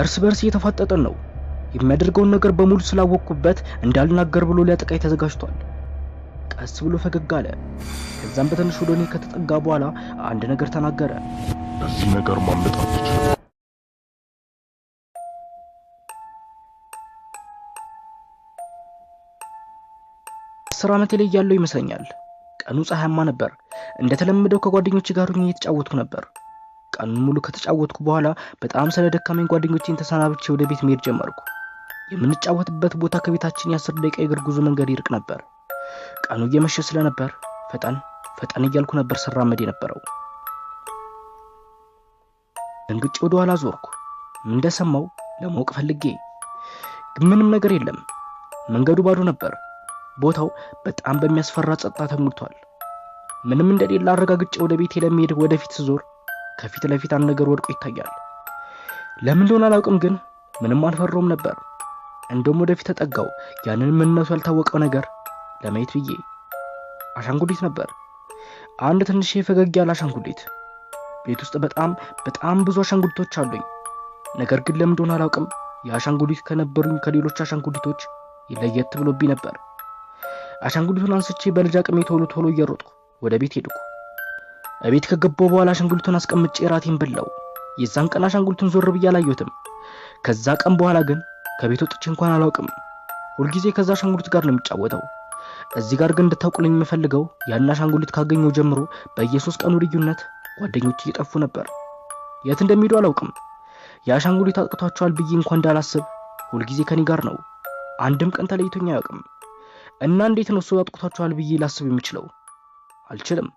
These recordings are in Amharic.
እርስ በርስ እየተፋጠጠን ነው። የሚያደርገውን ነገር በሙሉ ስላወቅኩበት እንዳልናገር ብሎ ሊያጠቃኝ ተዘጋጅቷል። ቀስ ብሎ ፈገግ አለ። ከዛም በትንሹ ወደ እኔ ከተጠጋ በኋላ አንድ ነገር ተናገረ። በዚህ ነገር ማምለጥ አትችልም። 10 ዓመት ላይ ያለው ይመስለኛል። ቀኑ ፀሐያማ ነበር። እንደተለመደው ከጓደኞቼ ጋር ሆኜ እየተጫወትኩ ነበር። ቀኑን ሙሉ ከተጫወትኩ በኋላ በጣም ስለደከመኝ ጓደኞቼን ተሰናብቼ ወደ ቤት መሄድ ጀመርኩ። የምንጫወትበት ቦታ ከቤታችን የ10 ደቂቃ የእግር ጉዞ መንገድ ይርቅ ነበር። ቀኑ እየመሸ ስለነበር ፈጠን እያልኩ ነበር ስራመድ የነበረው። ደንግጬ ወደ ኋላ ዞርኩ። ምን እንደሰማው ለማወቅ ፈልጌ፣ ግን ምንም ነገር የለም። መንገዱ ባዶ ነበር። ቦታው በጣም በሚያስፈራ ጸጥታ ተሞልቷል። ምንም እንደሌለ አረጋግጬ ወደ ቤቴ ለመሄድ ወደፊት ስዞር ከፊት ለፊት አንድ ነገር ወድቆ ይታያል። ለምን እንደሆነ አላውቅም፣ ግን ምንም አልፈራውም ነበር። እንደውም ወደፊት ተጠጋው። ያንን ምንነቱ ያልታወቀው ነገር ለማየት ብዬ አሻንጉሊት ነበር። አንድ ትንሽ ፈገግ ያለ አሻንጉሊት። ቤት ውስጥ በጣም ብዙ አሻንጉሊቶች አሉኝ። ነገር ግን ለምን እንደሆነ አላውቅም የአሻንጉሊት ከነበሩኝ ከሌሎች አሻንጉሊቶች ለየት ብሎብኝ ነበር። አሻንጉሊቱን አንስቼ በልጅ አቅሜ ቶሎ እየሮጥኩ ወደ ቤት ሄድኩ። እቤት ከገባሁ በኋላ አሻንጉሊቱን አስቀምጬ ራቴን በላው። የዛን ቀን አሻንጉሊቱን ዞር ብዬ አላየሁትም። ከዛ ቀን በኋላ ግን ከቤት ወጥቼ እንኳን አላውቅም። ሁልጊዜ ከዛ አሻንጉሊት ጋር ነው የሚጫወተው። እዚህ ጋር ግን እንድታውቁልኝ የምፈልገው ያን አሻንጉሊት ካገኘው ጀምሮ በየ3 ቀኑ ልዩነት ጓደኞቼ እየጠፉ ነበር። የት እንደሚሄዱ አላውቅም። የአሻንጉሊት አጥቅቷቸዋል ብዬ እንኳን እንዳላስብ ሁልጊዜ ከኔ ጋር ነው። አንድም ቀን ተለይቶኝ አያውቅም። እና እንዴት ነው እሱ አጥቅቷቸዋል ብዬ ላስብ የምችለው? አልችልም።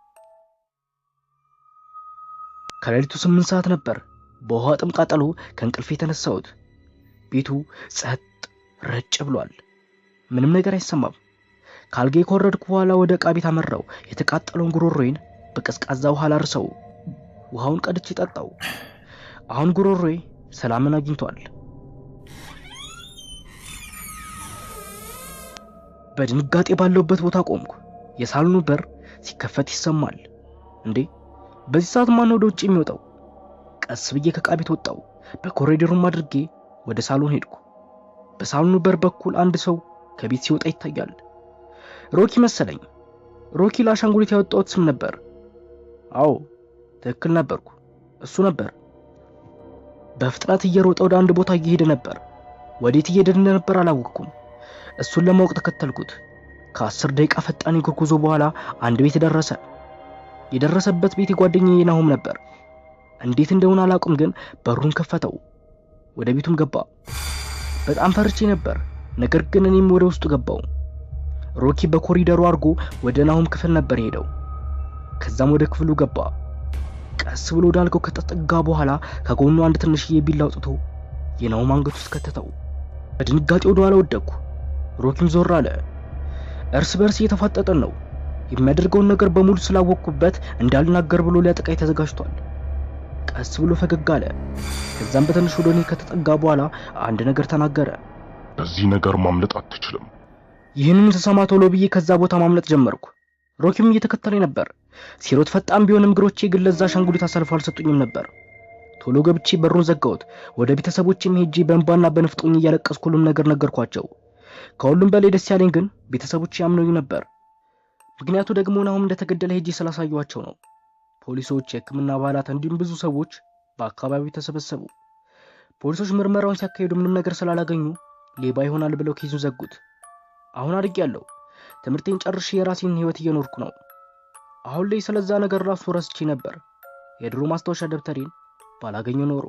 ከሌሊቱ 8 ሰዓት ነበር። በውሃ ጥም ቃጠሎ ከእንቅልፌ የተነሳሁት። ቤቱ ጸጥ ረጭ ብሏል። ምንም ነገር አይሰማም። ካልጋዬ ከወረድኩ በኋላ ወደ ዕቃ ቤት አመራው። የተቃጠለውን ጉሮሮዬን በቀዝቃዛ ውሃ ላርሰው። ውሃውን ቀድቼ ጠጣው። አሁን ጉሮሮዬ ሰላምን አግኝቷል። በድንጋጤ ባለውበት ቦታ ቆምኩ። የሳሎኑ በር ሲከፈት ይሰማል። እንዴ በዚህ ሰዓት ማን ወደ ውጭ የሚወጣው? ቀስ ብዬ ከዕቃ ቤት ወጣው። በኮሪደሩም አድርጌ ወደ ሳሎን ሄድኩ። በሳሎኑ በር በኩል አንድ ሰው ከቤት ሲወጣ ይታያል። ሮኪ መሰለኝ። ሮኪ ለአሻንጉሊት ያወጣሁት ስም ነበር። አዎ ትክክል ነበርኩ። እሱ ነበር። በፍጥነት እየሮጠ ወደ አንድ ቦታ እየሄደ ነበር። ወዴት እየሄደ እንደነበር አላወቅኩም። እሱን ለማወቅ ተከተልኩት። ከ10 ደቂቃ ፈጣን የእግር ጉዞ በኋላ አንድ ቤት ደረሰ። የደረሰበት ቤት የጓደኛዬ ናሆም ነበር። እንዴት እንደሆነ አላውቅም፣ ግን በሩን ከፈተው። ወደ ቤቱም ገባ። በጣም ፈርቼ ነበር፣ ነገር ግን እኔም ወደ ውስጥ ገባው። ሮኪ በኮሪደሩ አድርጎ ወደ ናሆም ክፍል ነበር ሄደው። ከዛም ወደ ክፍሉ ገባ። ቀስ ብሎ ዳልከው ከተጠጋ በኋላ ከጎኑ አንድ ትንሽዬ ቢላ አውጥቶ የናሆም አንገት ውስጥ ከተተው። በድንጋጤ ወደ ኋላ ወደቅኩ። ሮኪም ዞር አለ። እርስ በርስ እየተፋጠጠን ነው። የሚያደርገውን ነገር በሙሉ ስላወቅኩበት እንዳልናገር ብሎ ሊያጠቃኝ ተዘጋጅቷል። ቀስ ብሎ ፈገግ አለ። ከዛም በትንሹ ወደ እኔ ከተጠጋ በኋላ አንድ ነገር ተናገረ። በዚህ ነገር ማምለጥ አትችልም። ይህንን ተሰማ ቶሎ ብዬ ከዛ ቦታ ማምለጥ ጀመርኩ። ሮኪም እየተከተለኝ ነበር። ሲሮጥ ፈጣን ቢሆንም እግሮቼ ግን ለዛ አሻንጉሊት አሳልፈው አልሰጡኝም ነበር። ቶሎ ገብቼ በሩን ዘጋሁት። ወደ ቤተሰቦቼም ሄጄ በእንባና በንፍጦኝ እያለቀስኩ ሁሉም ነገር ነገርኳቸው። ከሁሉም በላይ ደስ ያለኝ ግን ቤተሰቦቼ ያምኑኝ ነበር። ምክንያቱ ደግሞ ናሆም እንደተገደለ ሄጄ ስላሳየኋቸው ነው። ፖሊሶች፣ የሕክምና አባላት እንዲሁም ብዙ ሰዎች በአካባቢው ተሰበሰቡ። ፖሊሶች ምርመራውን ሲያካሂዱ ምንም ነገር ስላላገኙ ሌባ ይሆናል ብለው ኬዙን ዘጉት። አሁን አድጌያለሁ። ትምህርቴን ጨርሼ የራሴን ህይወት እየኖርኩ ነው። አሁን ላይ ስለዛ ነገር ራሱ ረስቼ ነበር። የድሮ ማስታወሻ ደብተሬን ባላገኘው ኖሮ